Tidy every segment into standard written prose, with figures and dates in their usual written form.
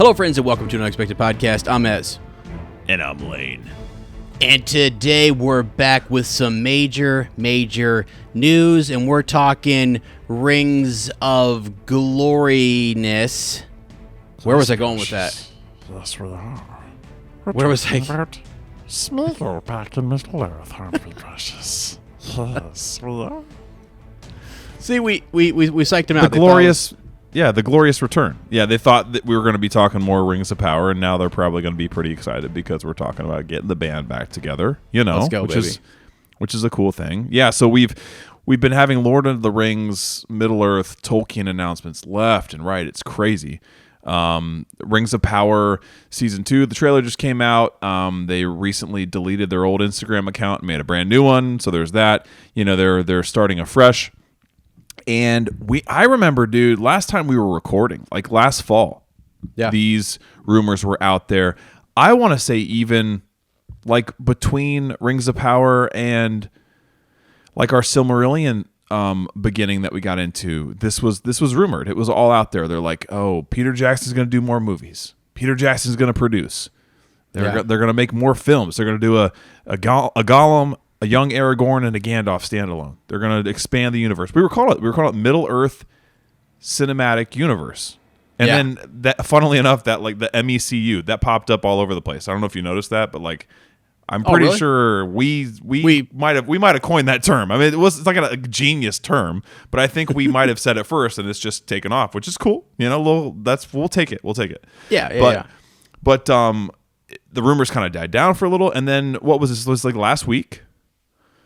Hello, friends, and welcome to an Unexpected Podcast. I'm Ez. And I'm Lane. And today we're back with some major news, and we're talking Rings of Gloriness. Where was I going with that? Yes, we are. Where was I? About Smeagol back in Middle Earth, aren't we, precious? Yes, we are. See, we psyched him out. The glorious return. Yeah, they thought that we were going to be talking more Rings of Power, and now they're probably going to be pretty excited because we're talking about getting the band back together. You know, Let's go, which is a cool thing. Yeah, so we've been having Lord of the Rings, Middle Earth, Tolkien announcements left and right. It's crazy. Rings of Power Season 2, the trailer just came out. They recently deleted their old Instagram account and made a brand new one, so there's that. You know, they're starting afresh. And I remember, dude, last time we were recording, like last fall, these rumors were out there. I want to say even like between Rings of Power and like our Silmarillion beginning that we got into, this was rumored. It was all out there. They're like, oh, Peter Jackson's going to do more movies. Peter Jackson's going to produce. They're going to make more films. They're going to do a Gollum, a young Aragorn, and a Gandalf standalone. They're going to expand the universe. We were calling it Middle Earth Cinematic Universe. And then that, funnily enough, that like the MECU that popped up all over the place. I don't know if you noticed that, but like I'm pretty sure we might have coined that term. I mean, it's like a genius term, but I think we might have said it first, and it's just taken off, which is cool. You know, we'll take it. But the rumors kind of died down for a little, and then what was this? It was like last week.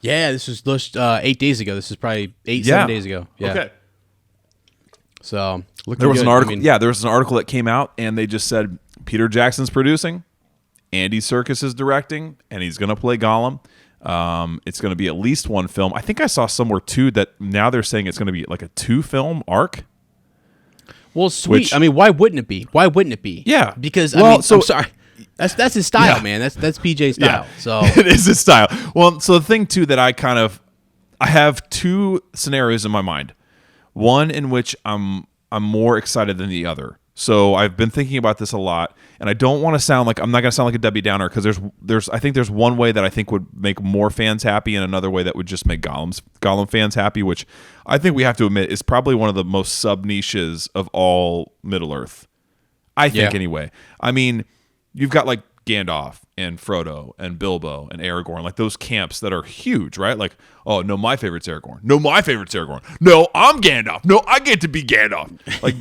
Yeah, this was 8 days ago. This is probably 7 days ago. Yeah. Okay. So there was an article. There was an article that came out, and they just said Peter Jackson's producing, Andy Serkis is directing, and he's going to play Gollum. It's going to be at least one film. I think I saw somewhere too that now they're saying it's going to be like a 2-film arc. Well, sweet. I mean, why wouldn't it be? Yeah. Because I'm sorry. That's his style, man. That's PJ's style. Yeah. So it is his style. Well, so the thing too that I have two scenarios in my mind. One in which I'm more excited than the other. So I've been thinking about this a lot, and I don't want to sound like I'm not going to sound like a Debbie Downer because I think there's one way that I think would make more fans happy, and another way that would just make Gollum fans happy, which I think we have to admit is probably one of the most sub niches of all Middle Earth. I think anyway. I mean, you've got like Gandalf and Frodo and Bilbo and Aragorn, like those camps that are huge, right? Like, oh, no, my favorite's Aragorn. No, my favorite's Aragorn. No, I'm Gandalf. No, I get to be Gandalf. Like,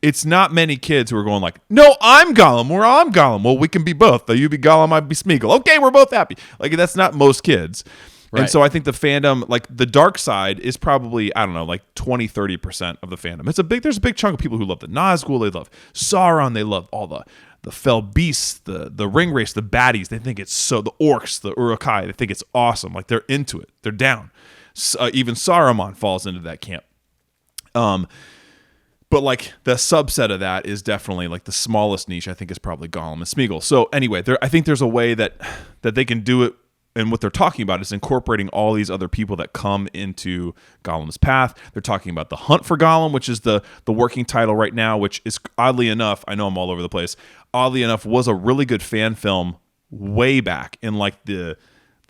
it's not many kids who are going like, no, I'm Gollum, or I'm Gollum. Well, we can be both. Though you be Gollum, I be Smeagol. Okay, we're both happy. Like, that's not most kids. Right. And so I think the fandom, like the dark side is probably, I don't know, like 20-30% of the fandom. There's a big chunk of people who love the Nazgul, they love Sauron, they love all the fell beasts, the ring race, the baddies. They think it's so, the orcs, the Uruk-hai, they think it's awesome. Like they're into it. They're down. Even Saruman falls into that camp. But like the subset of that is definitely like the smallest niche. I think is probably Gollum and Smeagol. So anyway, I think there's a way that they can do it. And what they're talking about is incorporating all these other people that come into Gollum's path. They're talking about The Hunt for Gollum, which is the working title right now, which is oddly enough, I know I'm all over the place, oddly enough, was a really good fan film way back in like the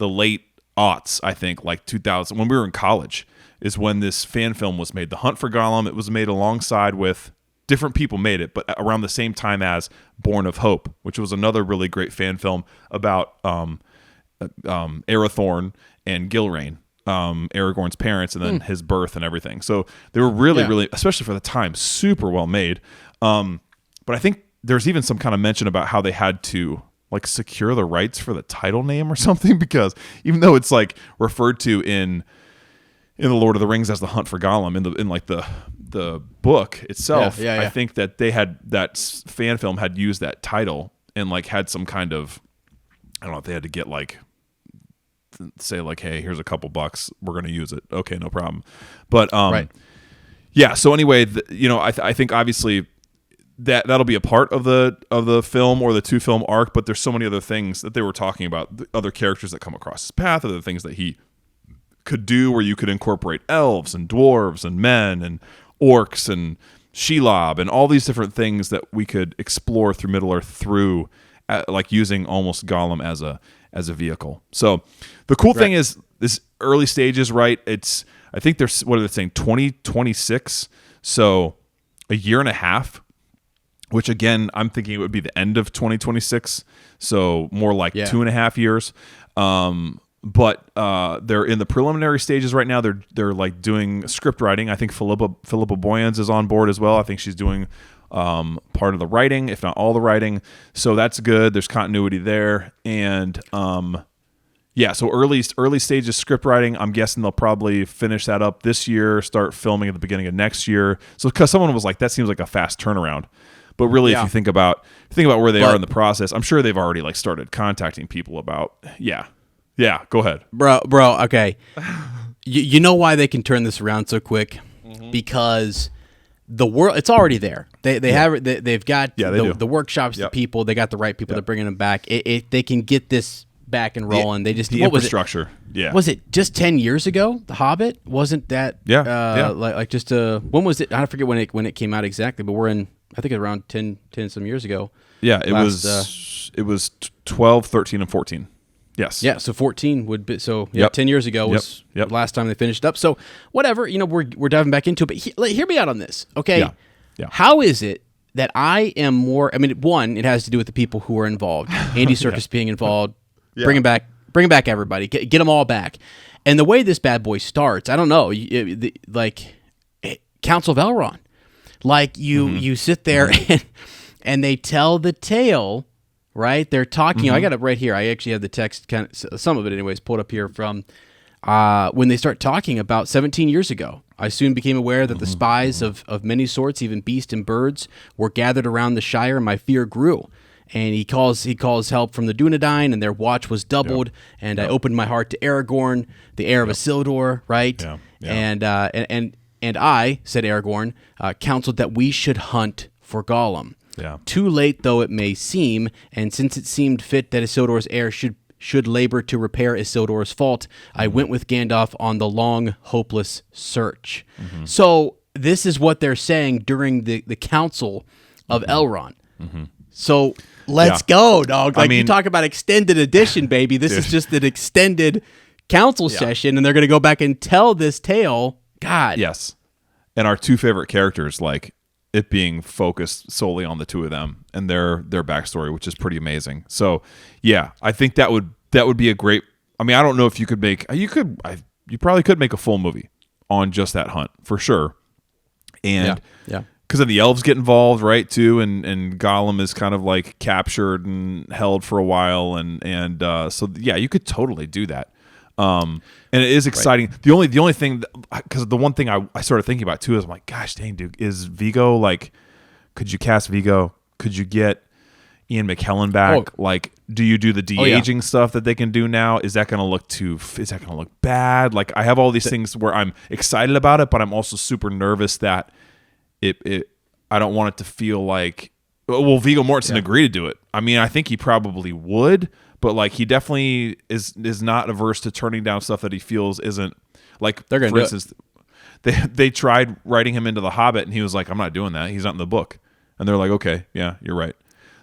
late aughts, I think, like 2000, when we were in college, is when this fan film was made. The Hunt for Gollum, it was made alongside with, different people made it, but around the same time as Born of Hope, which was another really great fan film about Arathorn and Gilrain, Aragorn's parents, and then his birth and everything. So they were really, especially for the time, super well made. But I think there's even some kind of mention about how they had to like secure the rights for the title name or something, because even though it's like referred to in the Lord of the Rings as The Hunt for Gollum in like the book itself, I think that they had that fan film had used that title and like had some kind of, I don't know if they had to get like, say like, hey, here's a couple bucks, we're going to use it. Okay, no problem. But right. Yeah. So anyway, I think obviously that'll be a part of the film or the 2-film arc, but there's so many other things that they were talking about, the other characters that come across his path, other things that he could do where you could incorporate elves and dwarves and men and orcs and Shelob, and all these different things that we could explore through Middle Earth through like using almost Gollum as a vehicle. So the cool thing is this early stages, right? I think they're, what are they saying, 2026, so a year and a half, which again I'm thinking it would be the end of 2026, so more like 2.5 years. But they're in the preliminary stages right now. They're like doing script writing. I think Philippa Boyens is on board as well. I think she's doing part of the writing, if not all the writing. So that's good. There's continuity there. And so early stages script writing. I'm guessing they'll probably finish that up this year, start filming at the beginning of next year. So because someone was like, that seems like a fast turnaround. But really, if you think about where they are in the process, I'm sure they've already like started contacting people about Yeah, go ahead. Bro, okay. You know why they can turn this around so quick? Because the world, it's already there. They have they've got the workshops, the people, they got the right people, they're bringing them back. They can get this back and rolling. They just the infrastructure. Was it just 10 years ago? The Hobbit wasn't that? Like just when was it? I forget when it came out exactly, but we're in, I think around 10 some years ago. Yeah, it was 12, 13, and 14. Yes. Yeah, so 14 would be, 10 years ago was the last time they finished up. So whatever, we're diving back into it. But hear me out on this, okay? Yeah. How is it that I am more, one, it has to do with the people who are involved. Andy Serkis being involved, bringing back everybody, get them all back. And the way this bad boy starts, I don't know, Council of Elrond. Like you sit there and they tell the tale. Right, they're talking. I got it right here. I actually have the text, some of it, anyways, pulled up here from when they start talking about 17 years ago. I soon became aware that the spies of many sorts, even beasts and birds, were gathered around the Shire, and my fear grew. And he calls help from the Dunedain, and their watch was doubled. And I opened my heart to Aragorn, the heir of Isildur. Right, and I, said Aragorn, counseled that we should hunt for Gollum. Yeah. Too late though it may seem, and since it seemed fit that Isildur's heir should labor to repair Isildur's fault, I went with Gandalf on the long, hopeless search. So this is what they're saying during the Council of Elrond. So let's go, dog. Like, you talk about extended edition, baby. This is just an extended council session, and they're going to go back and tell this tale. God. Yes. And our two favorite characters, like, it being focused solely on the two of them and their backstory, which is pretty amazing. So, yeah, I think that would be a great. I mean, I don't know if you could make. You probably could make a full movie on just that hunt for sure. And because then the elves get involved, right, too, and Gollum is kind of like captured and held for a while, and so yeah, you could totally do that. And it is exciting. Right. The only thing, because the one thing I started thinking about too is, I'm like, gosh dang, dude, is Viggo, like, could you cast Viggo? Could you get Ian McKellen back? Like, do you do the de-aging stuff that they can do now? Is that going to look bad? Like, I have all these things where I'm excited about it, but I'm also super nervous that I don't want it to feel like, well, Viggo Mortensen agreed to do it. I mean, I think he probably would, but like, he definitely is not averse to turning down stuff that he feels isn't, like, for instance, they tried writing him into The Hobbit, and he was like, I'm not doing that. He's not in the book. And they're like, okay, yeah, you're right.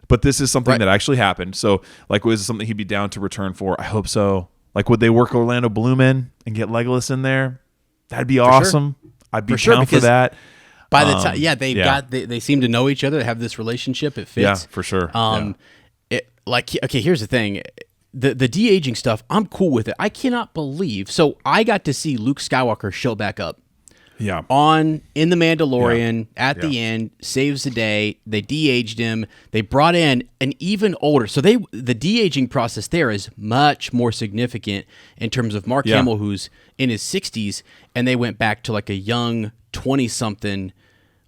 But this is something that actually happened. So, like, was it something he'd be down to return for? I hope so. Like, would they work Orlando Bloom in and get Legolas in there? That'd be awesome. Sure. I'd be down for that. By the time, they seem to know each other. They have this relationship. It fits. Yeah, for sure. Here's the thing. The de-aging stuff, I'm cool with it. I cannot believe. So I got to see Luke Skywalker show back up. Yeah. In The Mandalorian at the end, saves the day. They de-aged him. They brought in an even older. So the de-aging process there is much more significant in terms of Mark Hamill, who's in his 60s, and they went back to like a young 20-something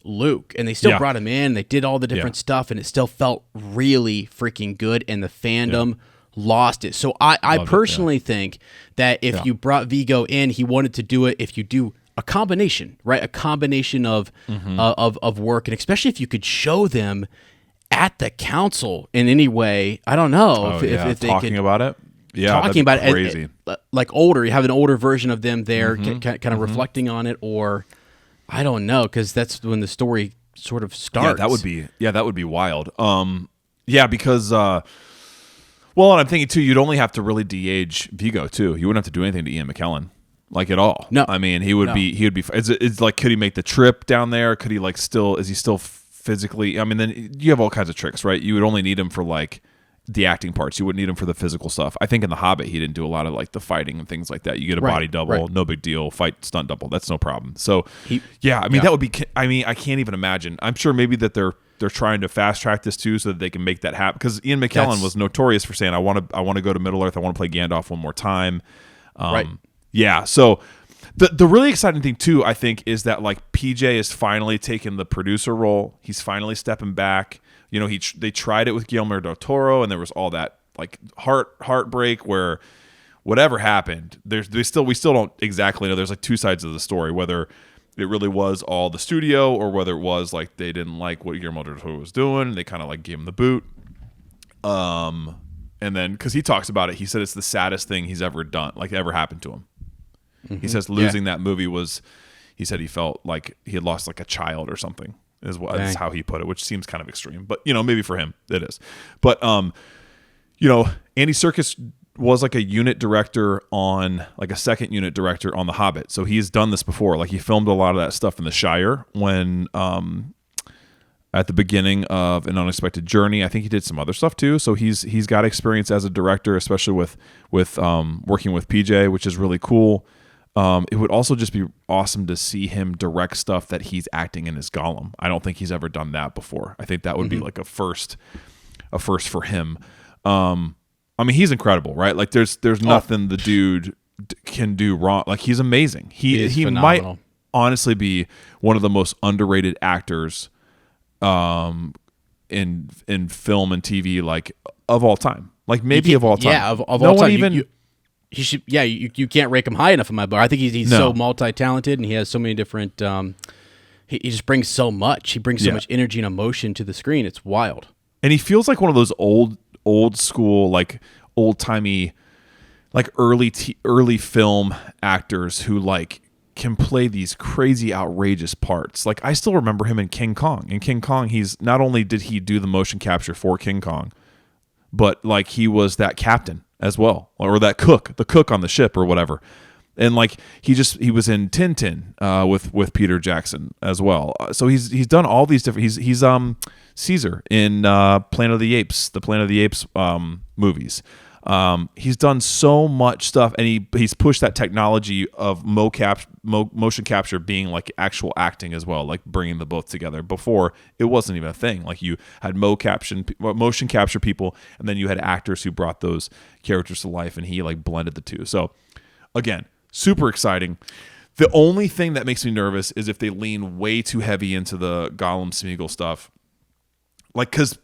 Luke, and they still brought him in. They did all the different stuff, and it still felt really freaking good, and the fandom lost it. So I personally think that if you brought Viggo in, he wanted to do it. If you do a combination, right? A combination of work, and especially if you could show them at the council in any way. I don't know if they talking could, about it. Yeah, talking about crazy. it, like older. You have an older version of them there, kind of reflecting on it, or I don't know, because that's when the story sort of starts. that would be wild. Because well, and I'm thinking too, you'd only have to really de-age Vigo too. You wouldn't have to do anything to Ian McKellen, like at all. No, I mean he would be. It's like, could he make the trip down there? Could he is he still physically? I mean, then you have all kinds of tricks, right? You would only need him for like the acting parts. You wouldn't need him for the physical stuff. I think in The Hobbit he didn't do a lot of like the fighting and things like that. You get a body double, no big deal. Fight stunt double, that's no problem. So that would be. I mean, I can't even imagine. I'm sure maybe that they're trying to fast track this too, so that they can make that happen. Because Ian McKellen was notorious for saying, "I want to go to Middle Earth. I want to play Gandalf one more time." Right. Yeah. So the really exciting thing too, I think, is that like PJ is finally taking the producer role. He's finally stepping back. You know, they tried it with Guillermo del Toro, and there was all that like heartbreak where whatever happened. We still don't exactly know. There's like two sides of the story, whether it really was all the studio or whether it was like they didn't like what Guillermo del Toro was doing. They kind of like gave him the boot. And then because he talks about it, he said it's the saddest thing he's ever done, like ever happened to him. Mm-hmm. He says losing that movie he said he felt like he had lost like a child or something. Is how he put it, which seems kind of extreme, but maybe for him it is. But Andy Serkis was like a unit director on like a second unit director on The Hobbit, so he's done this before. Like he filmed a lot of that stuff in the Shire when at the beginning of An Unexpected Journey. I think he did some other stuff too. So he's got experience as a director, especially with working with PJ, which is really cool. It would also just be awesome to see him direct stuff that he's acting in as Gollum. I don't think he's ever done that before. I think that would be like a first for him. I mean, he's incredible, right? Like there's nothing the dude can do wrong. Like he's amazing. He might honestly be one of the most underrated actors in film and TV, like of all time. Like maybe of all time. Yeah, of all time. He should. Yeah, you can't rank him high enough in my book. I think he's so multi-talented, and he has so many different. He just brings so much. He brings so much energy and emotion to the screen. It's wild. And he feels like one of those old school, like old timey, like early film actors who like can play these crazy, outrageous parts. Like I still remember him in King Kong. In King Kong, he's not only did he do the motion capture for King Kong, but like he was that captain as well, or the cook on the ship or whatever. And like he was in Tintin with Peter Jackson as well. So he's done all these different. He's Caesar in Planet of the Apes movies. He's done so much stuff, and he's pushed that technology of motion capture being like actual acting as well, like bringing the both together. Before it wasn't even a thing. Like you had motion capture people, and then you had actors who brought those characters to life, and he like blended the two. So again, super exciting. The only thing that makes me nervous is if they lean way too heavy into the Gollum Smeagol stuff. Like, because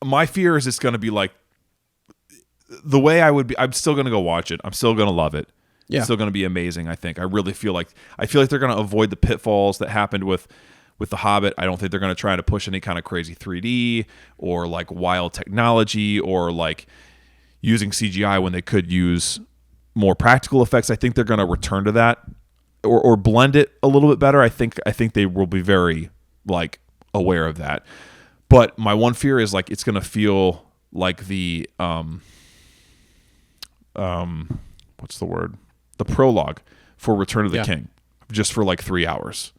my fear is it's going to be like the way I would be. I'm still going to go watch it. I'm still going to love it. Yeah. It's still going to be amazing, I think. I really feel like they're going to avoid the pitfalls that happened with The Hobbit. I don't think they're going to try to push any kind of crazy 3D or like wild technology or like using CGI when they could use more practical effects. I think they're going to return to that or blend it a little bit better. I think they will be very like aware of that. But my one fear is like it's going to feel like the what's the word? The prologue for Return of the King, just for like 3 hours.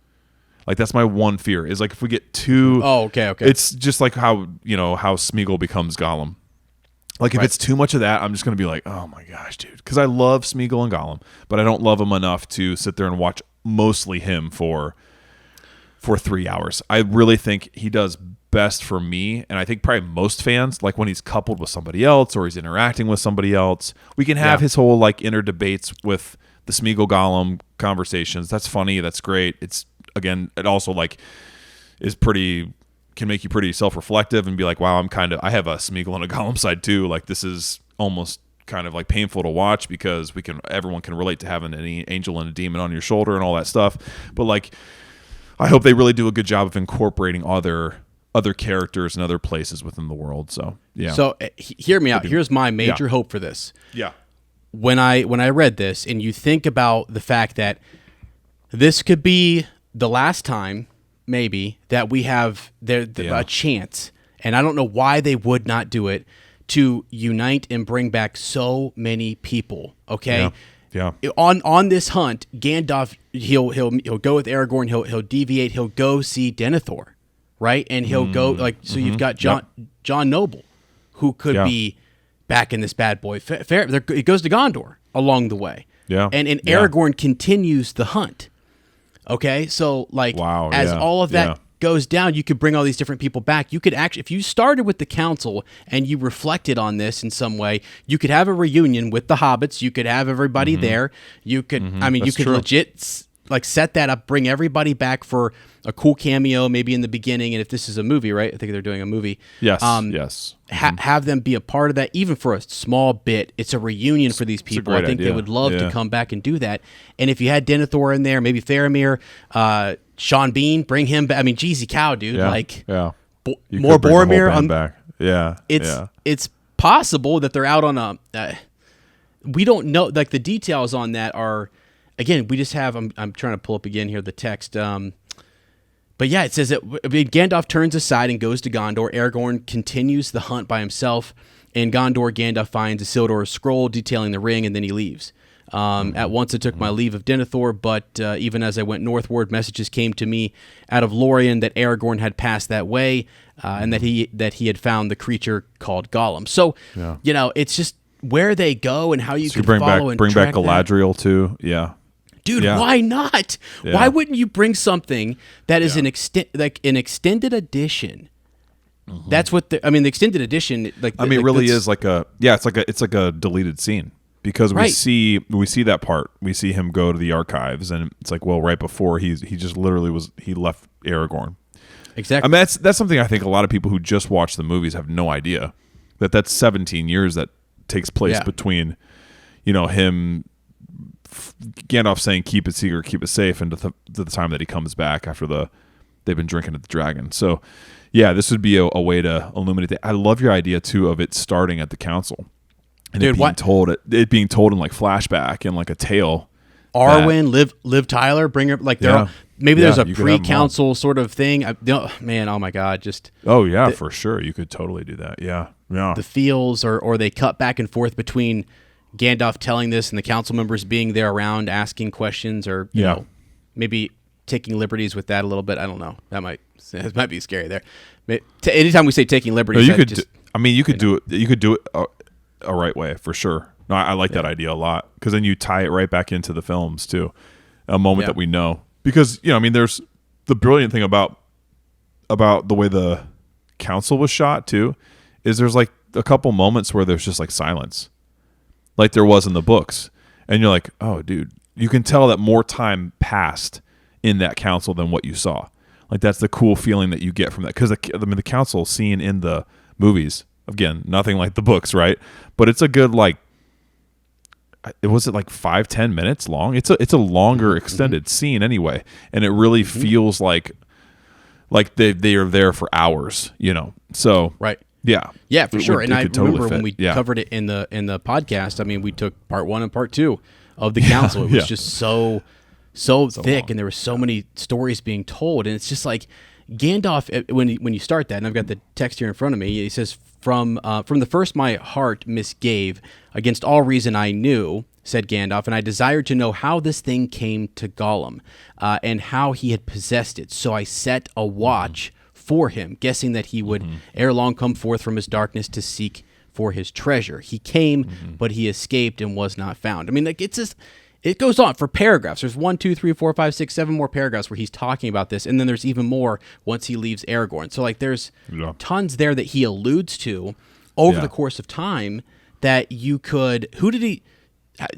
Like that's my one fear is like if we get too. Oh, okay. It's just like how Smeagol becomes Gollum. Like if it's too much of that, I'm just going to be like, oh my gosh, dude. Because I love Smeagol and Gollum, but I don't love him enough to sit there and watch mostly him for 3 hours. I really think he does best for me, and I think probably most fans, like when he's coupled with somebody else or he's interacting with somebody else. We can have his whole like inner debates with the Smeagol Gollum conversations. That's funny. That's great. It's again, it also like can make you pretty self-reflective and be like, wow, I have a Smeagol and a Gollum side too. Like this is almost kind of like painful to watch because everyone can relate to having an angel and a demon on your shoulder and all that stuff. But like, I hope they really do a good job of incorporating other characters and other places within the world. So yeah. So hear me out. Here's my major hope for this. Yeah. When I read this, and you think about the fact that this could be the last time maybe that we have a chance, and I don't know why they would not do it, to unite and bring back so many people. Okay. Yeah. On this hunt, Gandalf he'll go with Aragorn. He'll deviate. He'll go see Denethor, right? And he'll go you've got John Noble, who could be back in this bad boy. It goes to Gondor along the way. Yeah. And Aragorn continues the hunt. Okay, so as all of that goes down, you could bring all these different people back. You could actually, if you started with the council and you reflected on this in some way, you could have a reunion with the hobbits. You could have everybody there. You could, you could legit set that up, bring everybody back for a cool cameo, maybe in the beginning. And if this is a movie, right? I think they're doing a movie. Yes. Yes. Have them be a part of that, even for a small bit. It's a reunion for these people. I think they would love to come back and do that. And if you had Denethor in there, maybe Faramir, Sean Bean, bring him back. I mean, Jeezy Cow, dude. More Boromir. Back. Yeah. It's possible that they're out on a. We don't know. Like the details on that are, again, we just have. I'm trying to pull up again here the text. But yeah, it says that Gandalf turns aside and goes to Gondor. Aragorn continues the hunt by himself. In Gondor, Gandalf finds Isildur's scroll detailing the ring, and then he leaves. At once I took my leave of Denethor, but even as I went northward, messages came to me out of Lorien that Aragorn had passed that way, and that he had found the creature called Gollum. So, it's just where they go and how you can follow and bring back track Galadriel too. Yeah. Dude, why not? Yeah. Why wouldn't you bring something that is an extended edition? Mm-hmm. That's what the extended edition. Really is it's like a deleted scene because we see that part. We see him go to the archives, and it's like, well, right before he just literally he left Aragorn. Exactly. I mean, that's something I think a lot of people who just watch the movies have no idea that's 17 years that takes place between, him. Gandalf saying keep it secret, keep it safe, and to the time that he comes back after they've been drinking at the dragon. So this would be a way to illuminate that. I love your idea too of it starting at the council and it being told in like flashback and like a tale. Arwen, Liv Tyler, bring her there's a pre-council sort of thing. Man, oh my God, for sure, you could totally do that. Yeah. The feels or they cut back and forth between Gandalf telling this and the council members being there around asking questions or you know maybe taking liberties with that a little bit. I don't know. It might be scary there. Anytime we say taking liberties, you could do it. You could do it a right way for sure. No, I like that idea a lot because then you tie it right back into the films too. A moment that we know because there's the brilliant thing about the way the council was shot too is there's like a couple moments where there's just like silence. Like there was in the books. And you're like, oh, dude, you can tell that more time passed in that council than what you saw. Like that's the cool feeling that you get from that. Because the council scene in the movies, again, nothing like the books, right? But it's a good was it like 5-10 minutes long? It's a longer extended scene anyway. And it really feels like they are there for hours, So right. Yeah, for sure. And I remember when we covered it in the podcast. I mean, we took part 1 and part 2 of the council. It was just so thick, and there were so many stories being told. And it's just like Gandalf. When you start that, and I've got the text here in front of me. He says, "From the first, my heart misgave against all reason I knew," said Gandalf, "and I desired to know how this thing came to Gollum, and how he had possessed it. So I set a watch." For him, guessing that he would ere long come forth from his darkness to seek for his treasure. He came, but he escaped and was not found. I mean, it goes on for paragraphs. There's 1, 2, 3, 4, 5, 6, 7 more paragraphs where he's talking about this, and then there's even more once he leaves Aragorn. So there's tons there that he alludes to over the course of time that you could. Who did he?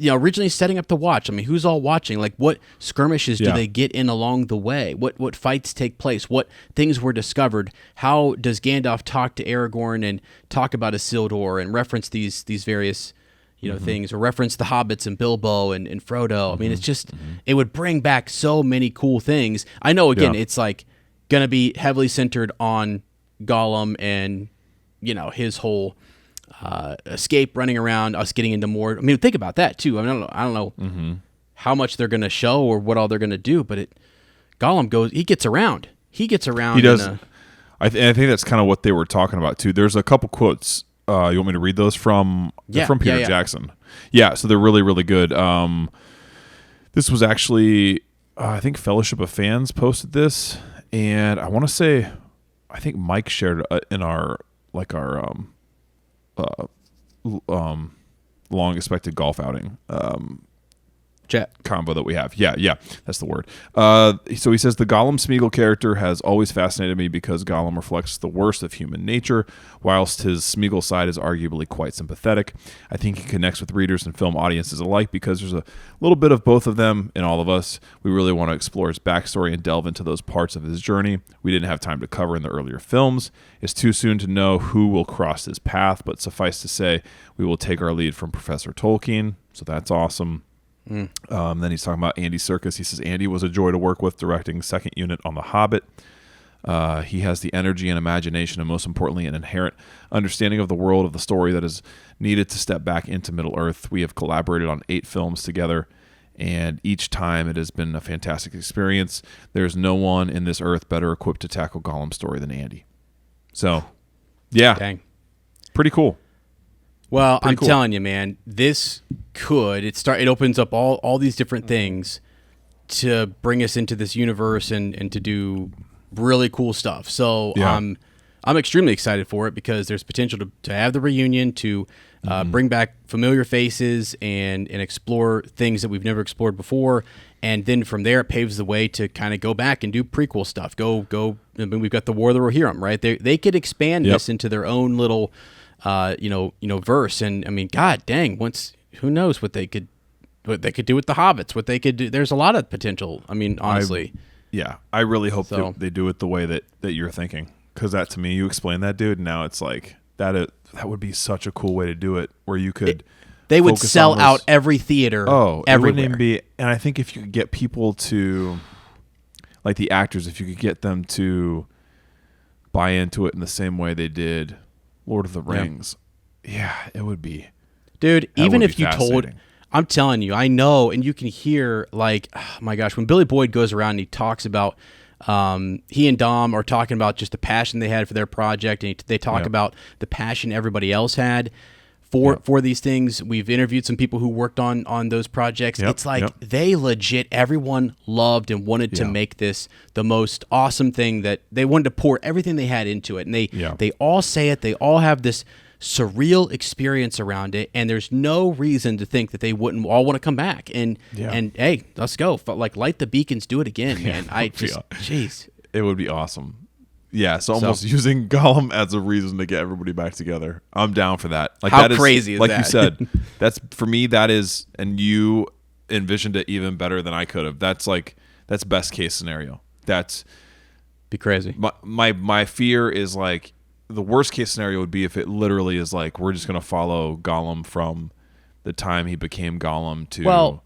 Originally setting up the watch. I mean, who's all watching? Like, what skirmishes do they get in along the way? What fights take place? What things were discovered? How does Gandalf talk to Aragorn and talk about Isildur and reference these various things, or reference the hobbits and Bilbo and Frodo? I mean, it's just it would bring back so many cool things. I know again, it's like gonna be heavily centered on Gollum and his whole. Escape, running around, us getting into more. I mean, think about that too. I mean, I don't know how much they're going to show or what all they're going to do, but Gollum he gets around. he gets around. He does. In I think that's kind of what they were talking about too. There's a couple quotes. You want me to read those from? They're from Peter Jackson. Yeah, so they're really, really good. This was actually, I think Fellowship of Fans posted this, and I want to say, I think Mike shared it in our long expected golf outing chat combo that we have. Yeah, that's the word. So he says, the Gollum Smeagol character has always fascinated me because Gollum reflects the worst of human nature, whilst his Smeagol side is arguably quite sympathetic. I think he connects with readers and film audiences alike because there's a little bit of both of them in all of us. We really want to explore his backstory and delve into those parts of his journey we didn't have time to cover in the earlier films. It's too soon to know who will cross his path, but suffice to say, we will take our lead from Professor Tolkien, so that's awesome. Then he's talking about Andy Serkis. He says, Andy was a joy to work with directing second unit on The Hobbit. He has the energy and imagination and, most importantly, an inherent understanding of the world of the story that is needed to step back into Middle-earth. We have collaborated on 8 films together, and each time it has been a fantastic experience. There's no one in this earth better equipped to tackle Gollum's story than Andy. So, yeah. Dang. Pretty cool. Well, Pretty I'm cool. telling you, man, this it opens up all these different things to bring us into this universe and to do really cool stuff. So Yeah. I'm extremely excited for it because there's potential to have the reunion, to bring back familiar faces and explore things that we've never explored before. And then from there, it paves the way to kind of go back and do prequel stuff. Go. I mean, we've got the War of the Rohirrim, right? They could expand this into their own little verse. And I mean, God dang, who knows what they could do with the Hobbits, what they could do. There's a lot of potential. I mean, honestly. I really hope So- they do it the way that you're thinking. Because that, to me, you explained that, dude, and now it's like, that would be such a cool way to do it, where you could... They would focus sell on those- out every theater it everywhere. wouldn't even be... And I think if you could get people to... Like the actors, if you could get them to buy into it in the same way they did Lord of the Rings, it would be... Dude, That even would if be you told, fascinating. I'm telling you, I know, and you can hear, like, oh my gosh, when Billy Boyd goes around and he talks about, he and Dom are talking about just the passion they had for their project, and they talk about the passion everybody else had for these things. We've interviewed some people who worked on those projects. It's like they legit, everyone loved and wanted to make this the most awesome thing, that they wanted to pour everything they had into it, and they all say it. They all have this surreal experience around it, and there's no reason to think that they wouldn't all want to come back and hey, let's go. Like, light the beacons, do it again, man. Jeez, it would be awesome. Yeah, so almost using Gollum as a reason to get everybody back together. I'm down for that. Like, how that is, crazy is like that? you said, that's, for me, that is, and you envisioned it even better than I could have. That's best case scenario. That's be crazy. My fear is, like, the worst case scenario would be if it literally is like, we're just going to follow Gollum from the time he became Gollum to,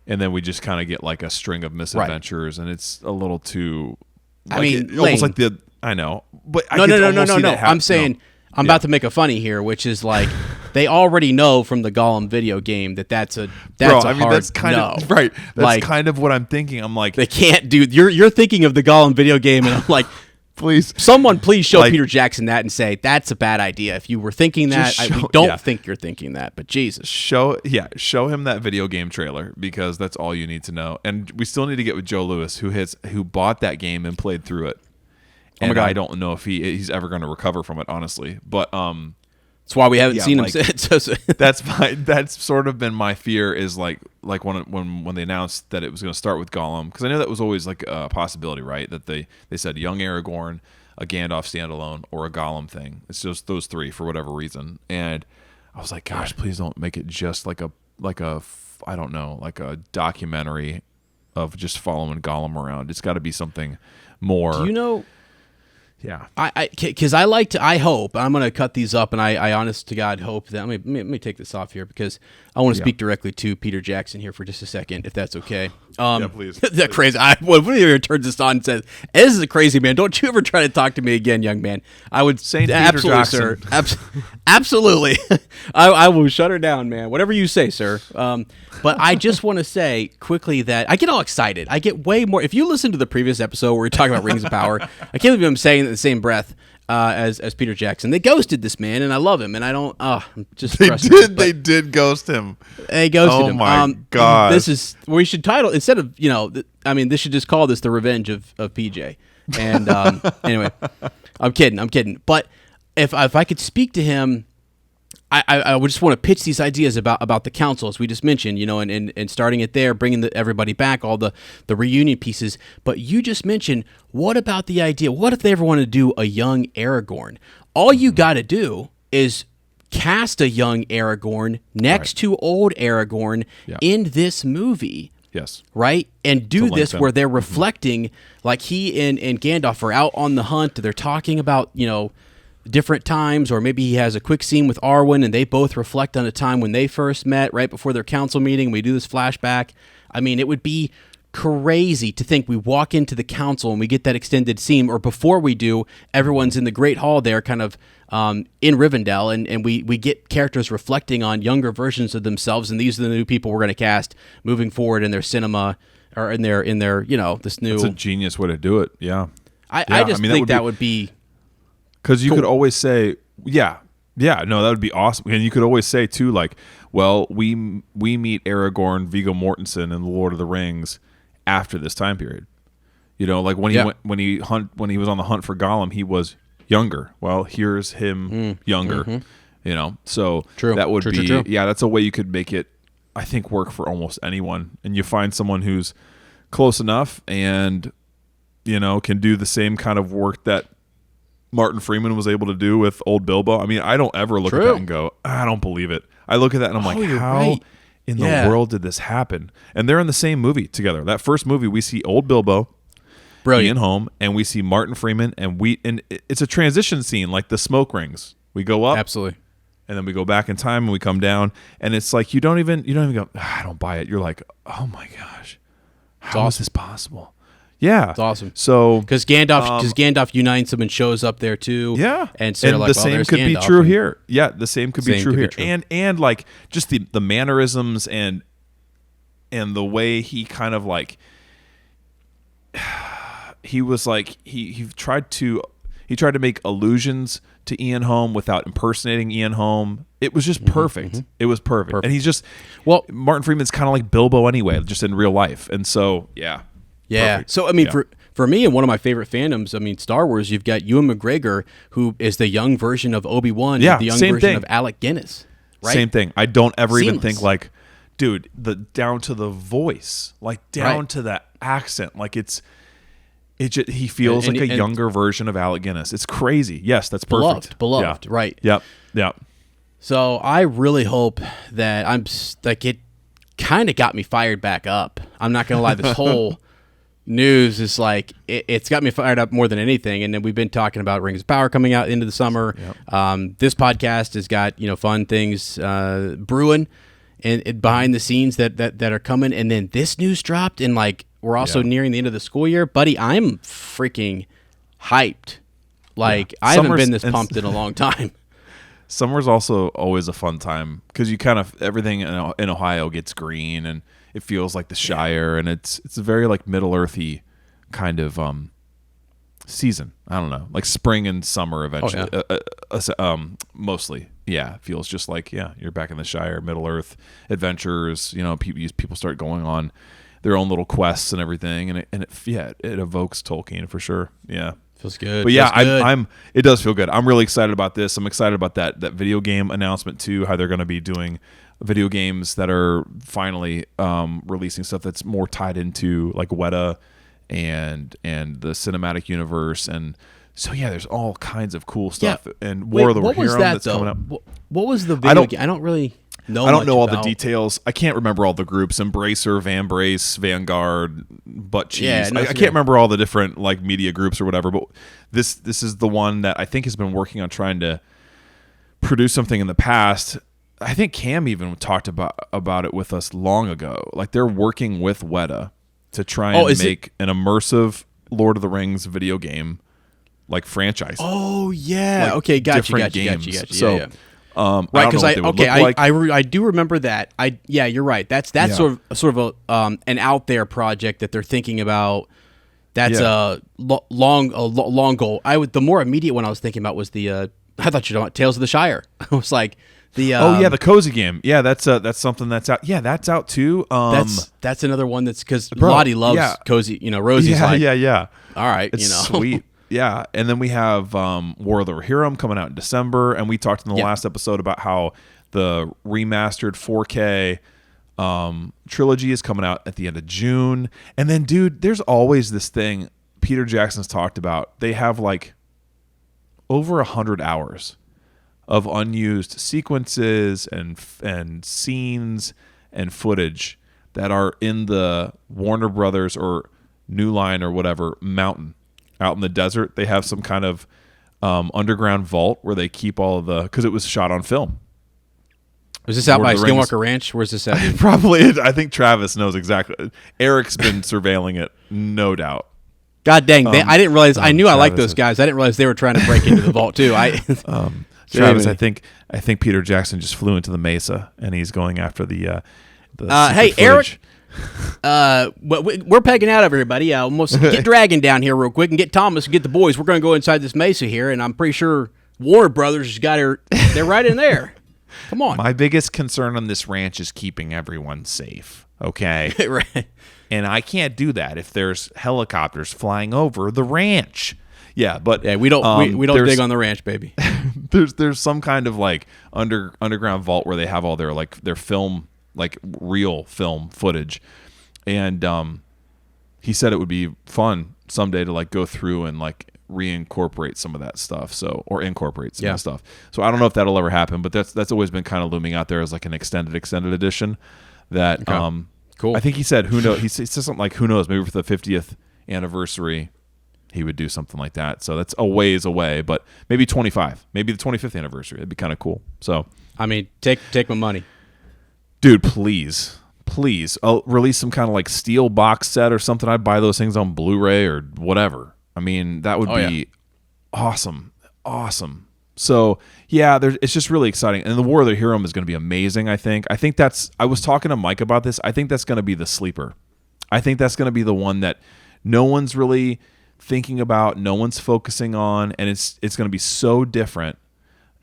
and then we just kind of get like a string of misadventures, and it's a little too, like, I mean, almost like the, I know, but No. no. I'm saying, I'm about to make a funny here, which is like, they already know from the Gollum video game that's a hard that's kind no. of right. That's like, kind of what I'm thinking. I'm like, they can't do. You're thinking of the Gollum video game, and I'm like, please, someone please show like, Peter Jackson that and say that's a bad idea. If you were thinking that, we don't think you're thinking that. But Jesus, show him that video game trailer, because that's all you need to know. And we still need to get with Joe Lewis, who bought that game and played through it. And I don't know if he's ever going to recover from it, honestly. But that's why we haven't seen him since. That's sort of been my fear, is like when they announced that it was going to start with Gollum, because I know that was always like a possibility, right? That they said young Aragorn, a Gandalf standalone, or a Gollum thing. It's just those three for whatever reason. And I was like, gosh, please don't make it just like a I don't know, like a documentary of just following Gollum around. It's got to be something more. Do you know? Yeah. Because I hope, I'm going to cut these up, and I honest to God hope that, let me take this off here, because I want to speak directly to Peter Jackson here for just a second, if that's okay. Yeah, please. That crazy. When he turns this on and says, "This is a crazy man. Don't you ever try to talk to me again, young man." I would Saint absolutely, Peter sir. Absolutely. I will shut her down, man. Whatever you say, sir. But I just want to say quickly that I get all excited. I get way more. If you listen to the previous episode where we were talking about Rings of Power, I can't believe I'm saying it in the same breath as Peter Jackson. They ghosted this man, and I love him, and I don't. I'm just frustrated. They did ghost him. They ghosted him. Oh my God! This is we should title instead of this should just call this the Revenge of PJ. And anyway, I'm kidding. But if I could speak to him, I would just want to pitch these ideas about the council, as we just mentioned, and starting it there, bringing everybody back, all the reunion pieces. But you just mentioned, what about the idea? What if they ever want to do a young Aragorn? All you got to do is cast a young Aragorn next to old Aragorn in this movie. Yes. Right? And do this where they're reflecting, like he and Gandalf are out on the hunt. They're talking about, different times, or maybe he has a quick scene with Arwen and they both reflect on a time when they first met right before their council meeting. We do this flashback. I mean, it would be crazy to think we walk into the council and we get that extended scene, or before we do, everyone's in the Great Hall there kind of in Rivendell, and we get characters reflecting on younger versions of themselves, and these are the new people we're going to cast moving forward in their cinema, or in their this new. It's a genius way to do it. Yeah. I just think that would be. Because you could always say, no, that would be awesome. And you could always say, too, like, well, we meet Aragorn, Viggo Mortensen in The Lord of the Rings after this time period. Like when he was on the hunt for Gollum, he was younger. Well, here's him younger. So true. That would be true. Yeah, that's a way you could make it, I think, work for almost anyone. And you find someone who's close enough and can do the same kind of work that Martin Freeman was able to do with old Bilbo. I mean, I don't ever look at that and go, I don't believe it. I look at that and I'm like, how in the world did this happen? And they're in the same movie together. That first movie, we see old Bilbo, Ian Holm, and we see Martin Freeman, and it's a transition scene, like the smoke rings. We go up, absolutely, and then we go back in time and we come down, and it's like you don't even go, I don't buy it. You're like, oh my gosh, how is this possible? Yeah, it's awesome. So because Gandalf unites them and shows up there too. Yeah, and so the same could be true here. Yeah, the same could be true here. And like just the mannerisms and the way he kind of like he was like he tried to make allusions to Ian Holm without impersonating Ian Holm. It was just perfect. Mm-hmm. It was perfect. And he's just Martin Freeman's kind of like Bilbo anyway, just in real life. And so yeah. Perfect. So, I mean, for me and one of my favorite fandoms, I mean, Star Wars, you've got Ewan McGregor, who is the young version of Obi-Wan, and the young version of Alec Guinness. Right? Same thing. I don't ever even think like, dude, down to the voice, like down to the accent, like he feels like a younger version of Alec Guinness. It's crazy. Yes, that's perfect. Beloved, right. Yep. So I really hope that it kind of got me fired back up. I'm not going to lie, this whole news is like it's got me fired up more than anything. And then we've been talking about Rings of Power coming out into the summer. Yep. This podcast has got fun things brewing and behind the scenes that are coming. And then this news dropped, and like we're also nearing the end of the school year, buddy. I'm freaking hyped. Like I haven't been this pumped in a long time. Summer's also always a fun time because you kind of everything in Ohio gets green and it feels like the Shire, and it's a very like Middle Earthy kind of season. I don't know, like spring and summer eventually. Mostly, it feels just like you're back in the Shire, Middle Earth adventures. People start going on their own little quests and everything, and it evokes Tolkien for sure. Yeah. Feels good. But it does feel good. I'm really excited about this. I'm excited about that video game announcement too, how they're going to be doing video games that are finally releasing stuff that's more tied into like Weta and the cinematic universe. And so there's all kinds of cool stuff. And War of the Rohirrim that's coming up. What was the video game? I don't really I don't know all the details. I can't remember all the groups: Embracer, Vanbrace, Vanguard, Butt Cheese. Yeah, no, I can't remember all the different like media groups or whatever. But this is the one that I think has been working on trying to produce something in the past. I think Cam even talked about it with us long ago. Like they're working with Weta to try and make an immersive Lord of the Rings video game like franchise. Oh yeah. Like okay, got you. So, yeah. Right, because I do remember that. You're right. That's sort of an out there project that they're thinking about. That's a long goal. The more immediate one I was thinking about was the I thought you were talking about Tales of the Shire. I was like the the cozy game. Yeah, that's something that's out. Yeah, that's out too. That's another one that's because Lottie loves cozy. Rosie's yeah. All right, it's sweet. Yeah, and then we have War of the Rohirrim coming out in December, and we talked in the last episode about how the remastered 4K trilogy is coming out at the end of June. And then, dude, there's always this thing Peter Jackson's talked about. They have like over 100 hours of unused sequences and scenes and footage that are in the Warner Brothers or New Line or whatever mountain. Out in the desert, they have some kind of underground vault where they keep all of the, because it was shot on film. Was this out by Skinwalker Ranch? Where's this at? Probably. I think Travis knows exactly. Eric's been surveilling it, no doubt. God dang! I didn't realize. I knew Travis I liked those guys. I didn't realize they were trying to break into the vault too. Travis, I think Peter Jackson just flew into the Mesa and he's going after the hey, footage. Eric. We're pegging out, everybody. Almost get Dragon down here real quick and get Thomas and get the boys. We're going to go inside this mesa here, and I'm pretty sure Warner Brothers has got her. They're right in there. Come on. My biggest concern on this ranch is keeping everyone safe. Okay, right. And I can't do that if there's helicopters flying over the ranch. Yeah, but we don't we don't dig on the ranch, baby. there's some kind of like underground vault where they have all their film. Like real film footage, and he said it would be fun someday to like go through and like reincorporate some of that stuff. So or incorporate some of the stuff. So I don't know if that'll ever happen, but that's always been kind of looming out there as like an extended edition. That cool. I think he said who knows. He said something like who knows, maybe for the 50th anniversary he would do something like that. So that's a ways away, but maybe 25, maybe the 25th anniversary. It'd be kind of cool. So I mean, take my money. Dude, please, I'll release some kind of like steel box set or something. I'd buy those things on Blu-ray or whatever. I mean, that would be awesome. So, yeah, it's just really exciting. And the War of the Rohirrim is going to be amazing, I think. I was talking to Mike about this. I think that's going to be the sleeper. I think that's going to be the one that no one's really thinking about, no one's focusing on, and it's going to be so different.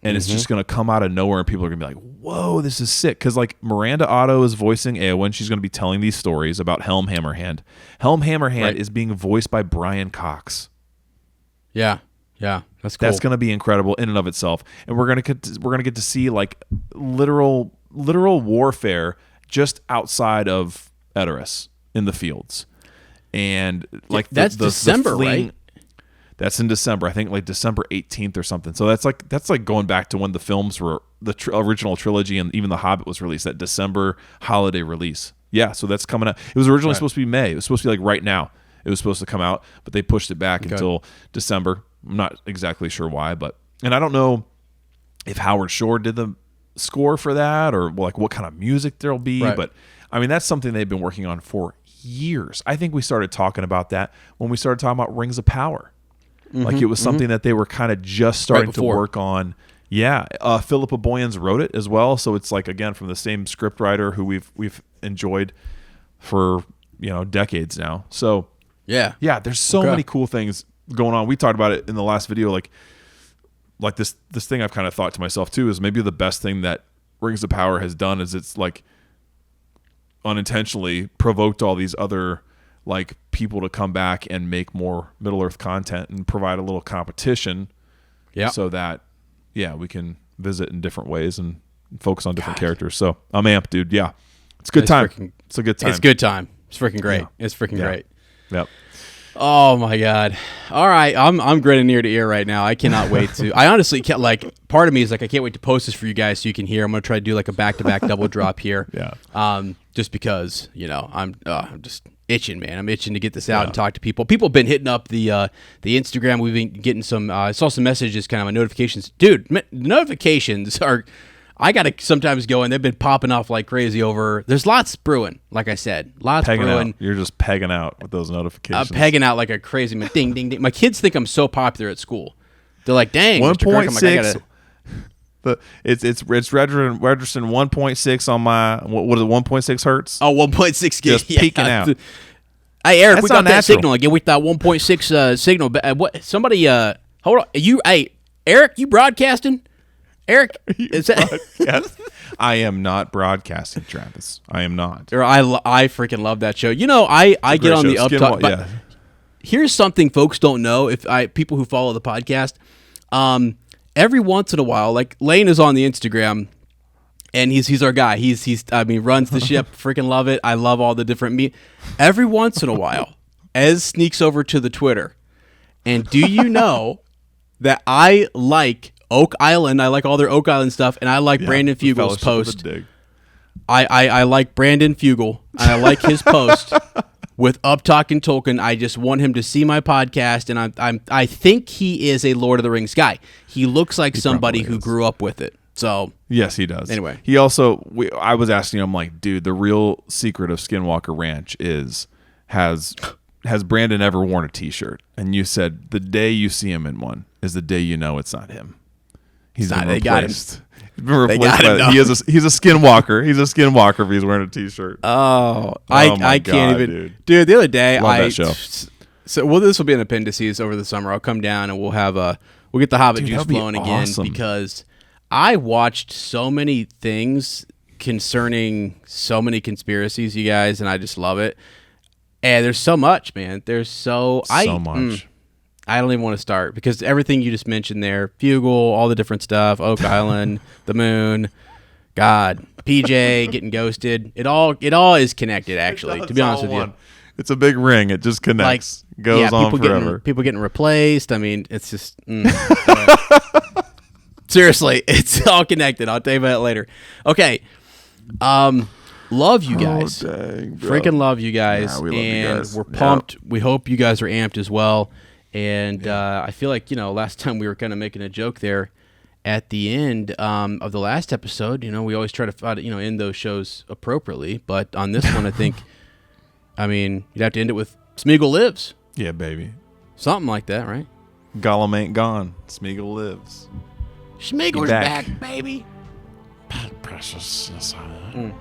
And it's just going to come out of nowhere, and people are going to be like, whoa, this is sick. Because, like, Miranda Otto is voicing Eowyn. She's going to be telling these stories about Helm Hammerhand. Helm Hammerhand is being voiced by Brian Cox. Yeah, that's cool. That's going to be incredible in and of itself. And we're going to get to see, like, literal warfare just outside of Edoras in the fields. And, like, that's December, right? That's in December, I think, like December 18th or something. So that's like going back to when the films were the original trilogy and even The Hobbit was released. That December holiday release. Yeah, so that's coming out. It was originally supposed to be May. It was supposed to be like right now. It was supposed to come out, but they pushed it back until December. I'm not exactly sure why, and I don't know if Howard Shore did the score for that or like what kind of music there'll be. Right. But I mean, that's something they've been working on for years. I think we started talking about that when we started talking about Rings of Power. Like it was something that they were kind of just starting to work on. Yeah, Philippa Boyens wrote it as well, so it's like again from the same script writer who we've enjoyed for decades now. So yeah, there's so many cool things going on. We talked about it in the last video, like this thing I've kind of thought to myself too is maybe the best thing that Rings of Power has done is it's like unintentionally provoked all these other like people to come back and make more Middle-earth content and provide a little competition so that we can visit in different ways and focus on different characters. So I'm amped, dude. Yeah, it's a good time. It's a good time. It's good time. It's freaking great. It's freaking great. Yep. Oh my God! All right, I'm grinning ear to ear right now. I cannot wait to. I honestly can't. Like, part of me is like, I can't wait to post this for you guys so you can hear. I'm gonna try to do like a back-to-back double drop here. Yeah. Just because I'm just itching, man. I'm itching to get this out and talk to people. People have been hitting up the Instagram. We've been getting some. I saw some messages, kind of my notifications. Dude, notifications are. I got to sometimes go, and they've been popping off like crazy over. There's lots brewing, like I said. Lots Pegging brewing. out. You're just pegging out with those notifications. I'm pegging out like a crazy man. Ding, ding, ding. My kids think I'm so popular at school. They're like, dang, Mr. Kirk. I'm like, I gotta. It's registering 1.6 on my, what is it, 1.6 hertz? Oh, 1.6 gig. Just peeking out. Hey, Eric, That's we got not that natural. signal again. We got 1.6 signal. What? Somebody, hold on. Hey, Eric, you broadcasting? Eric, is that? Yes. I am not broadcasting, Travis. I am not. I freaking love that show. You know, I get on the uptalk. But here's something folks don't know. People who follow the podcast, every once in a while, like Lane is on the Instagram, and he's our guy. He's runs the ship. Freaking love it. I love all the different Every once in a while, Ez sneaks over to the Twitter, and do you know that I like Oak Island? I like all their Oak Island stuff, and I like Brandon Fugel's post. I like Brandon Fugel, and I like his post with Up Talking Tolkien. I just want him to see my podcast, and I think he is a Lord of the Rings guy. He looks like somebody who grew up with it. So yes, he does. Anyway, he also. I was asking him, like, dude, the real secret of Skinwalker Ranch has Brandon ever worn a T-shirt? And you said the day you see him in one is the day you know it's not him. He's been replaced. He's been replaced by, he's a skinwalker. He's a skinwalker if he's wearing a T-shirt. I can't even. Dude, the other day that show. So this will be an appendices over the summer. I'll come down and we'll get the Hobbit juice flowing again, because I watched so many things concerning so many conspiracies, you guys, and I just love it. And there's so much, man. There's so much. I don't even want to start, because everything you just mentioned there, Fugel, all the different stuff, Oak Island, the moon, God, PJ getting ghosted. It all is connected, actually, to be honest with you. It's a big ring. It just connects. Goes on forever. People getting replaced. I mean, it's just seriously, it's all connected. I'll tell you about it later. Okay. Love you guys. Oh, dang, bro. Freaking love you guys. Yeah, we love and you guys. We're pumped. We hope you guys are amped as well. And I feel like, last time we were kind of making a joke there at the end of the last episode. We always try to end those shows appropriately. But on this one, I think, you'd have to end it with Smeagol lives. Yeah, baby. Something like that, right? Gollum ain't gone. Smeagol lives. Smeagol's back, baby. Precious, yes, I am.